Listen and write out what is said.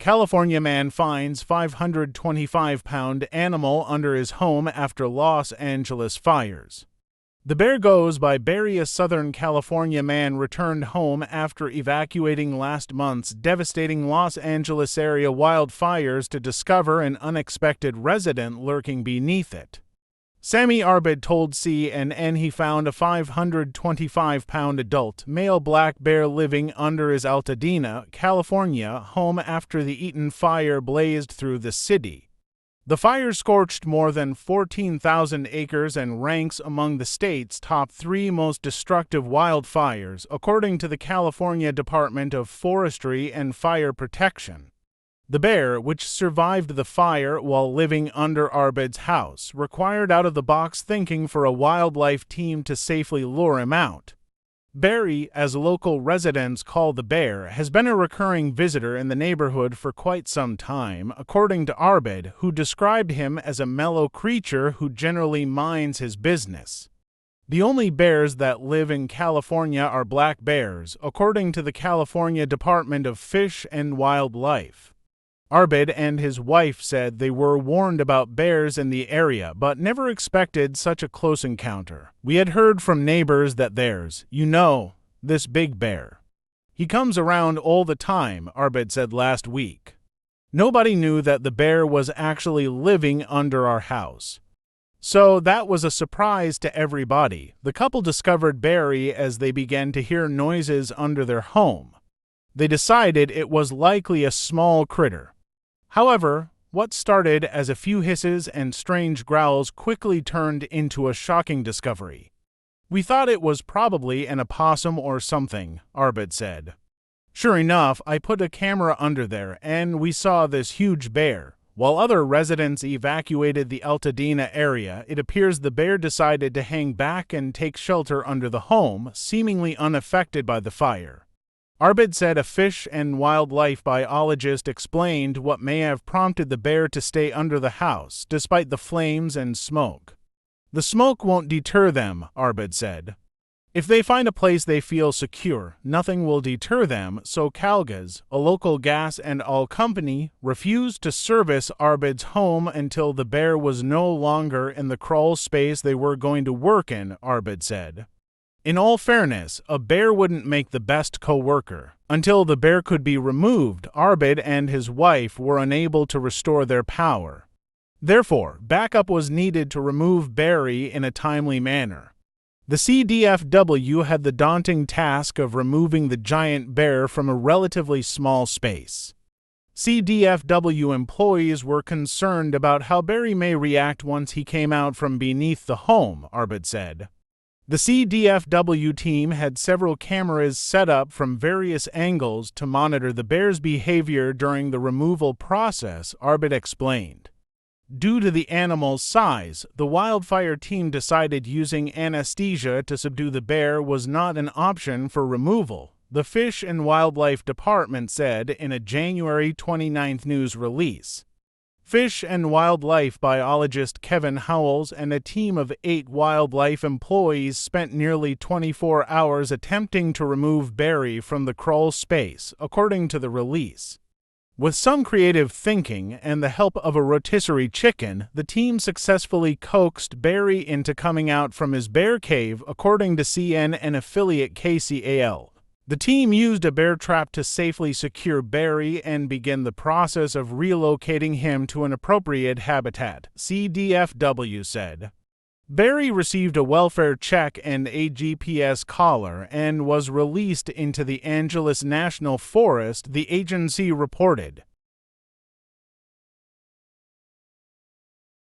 California man finds 525-pound animal under his home after Los Angeles fires. The bear goes by Barry. A Southern California man returned home after evacuating last month's devastating Los Angeles area wildfires to discover an unexpected resident lurking beneath it. Samy Arbid told CNN he found a 525-pound adult male black bear living under his Altadena, California home after the Eaton Fire blazed through the city. The fire scorched more than 14,000 acres and ranks among the state's top 3 most destructive wildfires, according to the California Department of Forestry and Fire Protection. The bear, which survived the fire while living under Arbid's house, required out-of-the-box thinking for a wildlife team to safely lure him out. Barry, as local residents call the bear, has been a recurring visitor in the neighborhood for quite some time, according to Arbid, who described him as a mellow creature who generally minds his business. The only bears that live in California are black bears, according to the California Department of Fish and Wildlife. Arbid and his wife said they were warned about bears in the area but never expected such a close encounter. We had heard from neighbors that there's, this big bear. He comes around all the time, Arbid said last week. Nobody knew that the bear was actually living under our house. So that was a surprise to everybody. The couple discovered Barry as they began to hear noises under their home. They decided it was likely a small critter. However, what started as a few hisses and strange growls quickly turned into a shocking discovery. We thought it was probably an opossum or something, Arbid said. Sure enough, I put a camera under there and we saw this huge bear. While other residents evacuated the Altadena area, it appears the bear decided to hang back and take shelter under the home, seemingly unaffected by the fire. Arbid said a fish and wildlife biologist explained what may have prompted the bear to stay under the house, despite the flames and smoke. The smoke won't deter them, Arbid said. If they find a place they feel secure, nothing will deter them, so Calgas, a local gas and oil company, refused to service Arbid's home until the bear was no longer in the crawl space they were going to work in, Arbid said. In all fairness, a bear wouldn't make the best co-worker. Until the bear could be removed, Arbid and his wife were unable to restore their power. Therefore, backup was needed to remove Barry in a timely manner. The CDFW had the daunting task of removing the giant bear from a relatively small space. CDFW employees were concerned about how Barry may react once he came out from beneath the home, Arbid said. The CDFW team had several cameras set up from various angles to monitor the bear's behavior during the removal process, Arbid explained. Due to the animal's size, the wildfire team decided using anesthesia to subdue the bear was not an option for removal, the Fish and Wildlife Department said in a January 29 news release. Fish and wildlife biologist Kevin Howells and a team of 8 wildlife employees spent nearly 24 hours attempting to remove Barry from the crawl space, according to the release. With some creative thinking and the help of a rotisserie chicken, the team successfully coaxed Barry into coming out from his bear cave, according to CNN affiliate KCAL. The team used a bear trap to safely secure Barry and begin the process of relocating him to an appropriate habitat, CDFW said. Barry received a welfare check and a GPS collar and was released into the Angeles National Forest, the agency reported.